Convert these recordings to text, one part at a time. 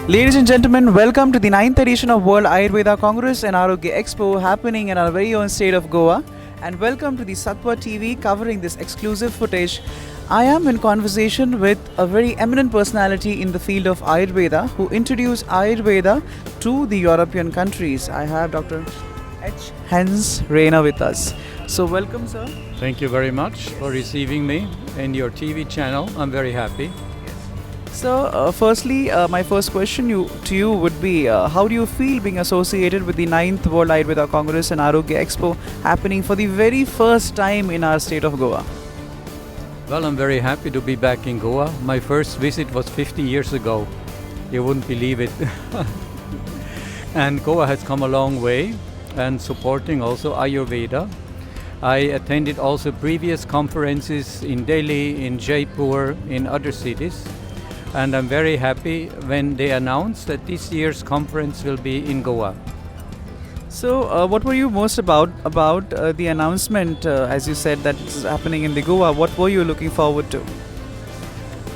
Ladies and gentlemen, welcome to the 9th edition of World Ayurveda Congress and Arogya Expo happening in our very own state of Goa. And welcome to the Satva TV covering this exclusive footage. I am in conversation with a very eminent personality in the field of Ayurveda who introduced Ayurveda to the European countries. I have Dr. H. Hans Rhyner with us. So welcome, sir. Thank you very much for receiving me in your TV channel. I'm very happy. So, firstly, my first question to you would be, how do you feel being associated with the 9th World Ayurveda Congress and Arogya Expo happening for the very first time in our state of Goa? Well, I'm very happy to be back in Goa. My first visit was 50 years ago. You wouldn't believe it. And Goa has come a long way and supporting also Ayurveda. I attended also previous conferences in Delhi, in Jaipur, in other cities. And I'm very happy when they announced that this year's conference will be in Goa. So, what were you most about the announcement, as you said that it's happening in the Goa? What were you looking forward to?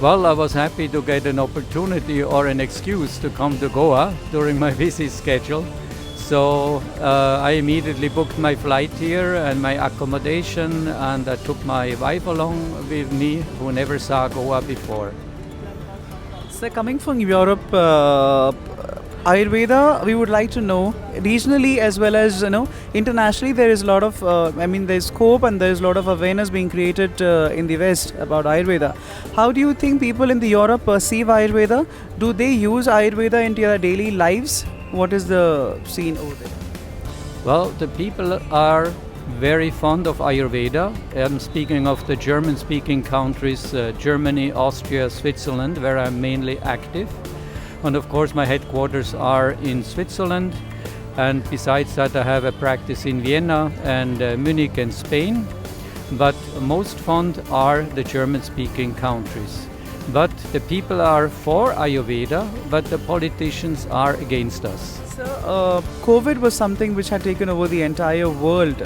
Well, I was happy to get an opportunity or an excuse to come to Goa during my busy schedule. So I immediately booked my flight here and my accommodation, and I took my wife along with me, who never saw Goa before. So, coming from Europe, Ayurveda, we would like to know regionally as well as internationally. There is a lot of, there's scope and there is a lot of awareness being created in the West about Ayurveda. How do you think people in the Europe perceive Ayurveda? Do they use Ayurveda into their daily lives? What is the scene over there? Well, the people are very fond of Ayurveda. I'm speaking of the German-speaking countries, Germany, Austria, Switzerland, where I'm mainly active. And of course my headquarters are in Switzerland. And besides that I have a practice in Vienna and Munich and Spain. But most fond are the German-speaking countries. But the people are for Ayurveda, but the politicians are against us. So, COVID was something which had taken over the entire world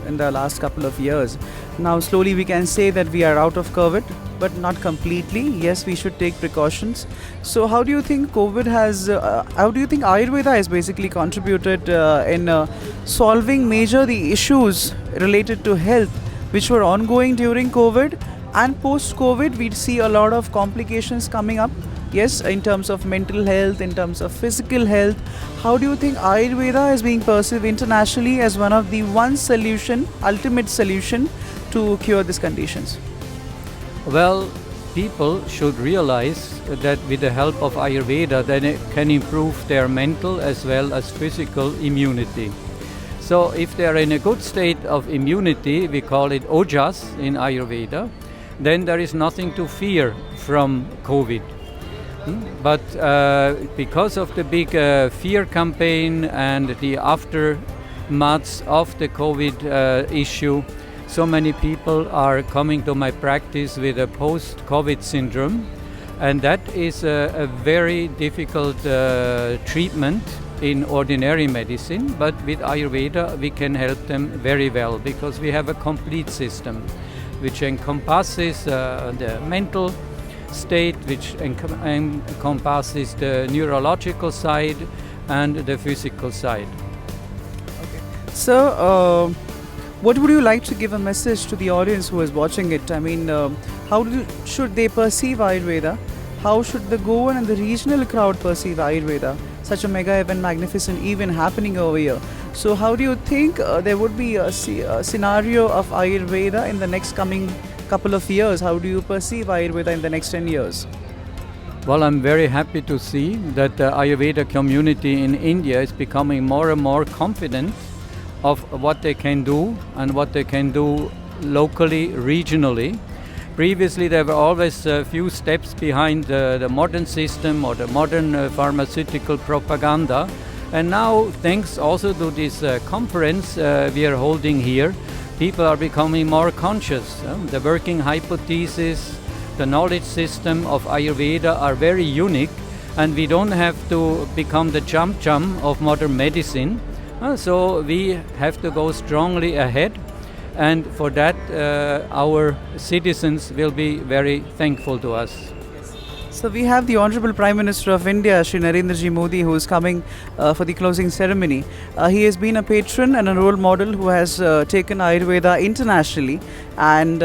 in the last couple of years. Now, slowly we can say that we are out of COVID, but not completely. Yes, we should take precautions. So, how do you think how do you think Ayurveda has basically contributed in solving the issues related to health, which were ongoing during COVID? And post-COVID, we'd see a lot of complications coming up. Yes, in terms of mental health, in terms of physical health. How do you think Ayurveda is being perceived internationally as one of the ultimate solution to cure these conditions? Well, people should realize that with the help of Ayurveda, they can improve their mental as well as physical immunity. So if they are in a good state of immunity, we call it ojas in Ayurveda, then there is nothing to fear from COVID. But because of the big fear campaign and the aftermaths of the COVID issue, so many people are coming to my practice with a post-COVID syndrome, and that is a very difficult treatment in ordinary medicine, but with Ayurveda we can help them very well because we have a complete system which encompasses the mental state, which encompasses the neurological side and the physical side. Okay. So, what would you like to give a message to the audience who is watching it? I mean, should they perceive Ayurveda? How should the Goan and the regional crowd perceive Ayurveda? Such a mega event, magnificent event happening over here. So how do you think there would be a scenario of Ayurveda in the next coming couple of years? How do you perceive Ayurveda in the next 10 years? Well, I'm very happy to see that the Ayurveda community in India is becoming more and more confident of what they can do and what they can do locally, regionally. Previously, there were always a few steps behind the modern system or the modern pharmaceutical propaganda. And now, thanks also to this conference we are holding here, people are becoming more conscious. The working hypothesis, the knowledge system of Ayurveda are very unique, and we don't have to become the chum of modern medicine. So we have to go strongly ahead. And for that, our citizens will be very thankful to us. So we have the Honorable Prime Minister of India, Shri Narendra Ji Modi, who is coming for the closing ceremony. He has been a patron and a role model who has taken Ayurveda internationally, and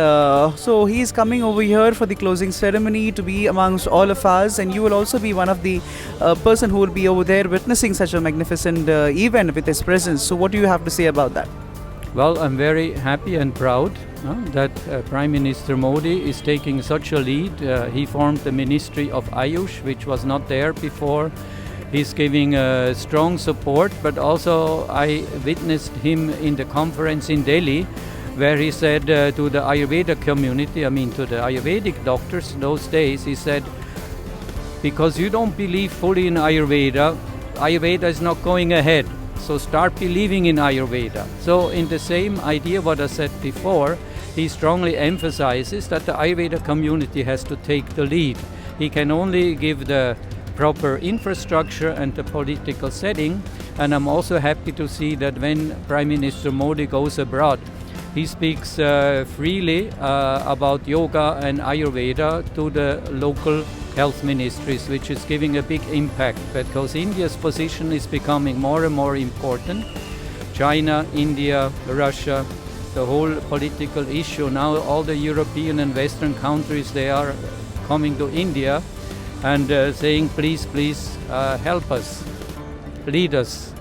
so he is coming over here for the closing ceremony to be amongst all of us. And you will also be one of the person who will be over there witnessing such a magnificent event with his presence. So what do you have to say about that? Well, I'm very happy and proud that Prime Minister Modi is taking such a lead. He formed the Ministry of Ayush, which was not there before. He's giving strong support, but also I witnessed him in the conference in Delhi, where he said to the Ayurveda community, to the Ayurvedic doctors those days, he said, because you don't believe fully in Ayurveda, Ayurveda is not going ahead. So start believing in Ayurveda. So in the same idea what I said before, he strongly emphasizes that the Ayurveda community has to take the lead. He can only give the proper infrastructure and the political setting. And I'm also happy to see that when Prime Minister Modi goes abroad, he speaks freely about yoga and Ayurveda to the local health ministries, which is giving a big impact because India's position is becoming more and more important. China, India, Russia, the whole political issue. Now all the European and Western countries, they are coming to India and saying, please, help us, lead us.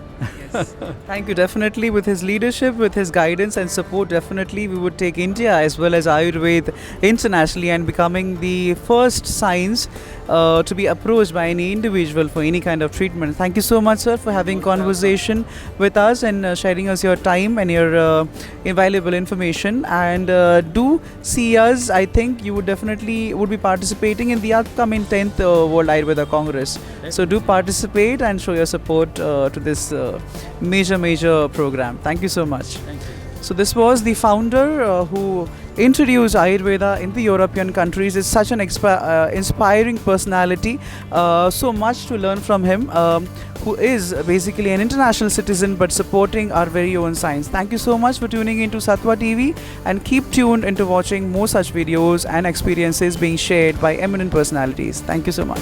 Yes. Thank you. Definitely, with his leadership, with his guidance and support, definitely we would take India as well as Ayurveda internationally and becoming the first science to be approached by any individual for any kind of treatment. Thank you so much, sir, for having conversation with us and sharing us your time and your invaluable information. And do see us. I think you would definitely would be participating in the upcoming 10th World Ayurveda Congress. So do participate and show your support to this major program. Thank you so much. Thank you. So this was the founder who introduced Ayurveda in the European countries. It's such an inspiring personality. So much to learn from him, who is basically an international citizen but supporting our very own science. Thank you so much for tuning into Satva TV, and keep tuned into watching more such videos and experiences being shared by eminent personalities. Thank you so much.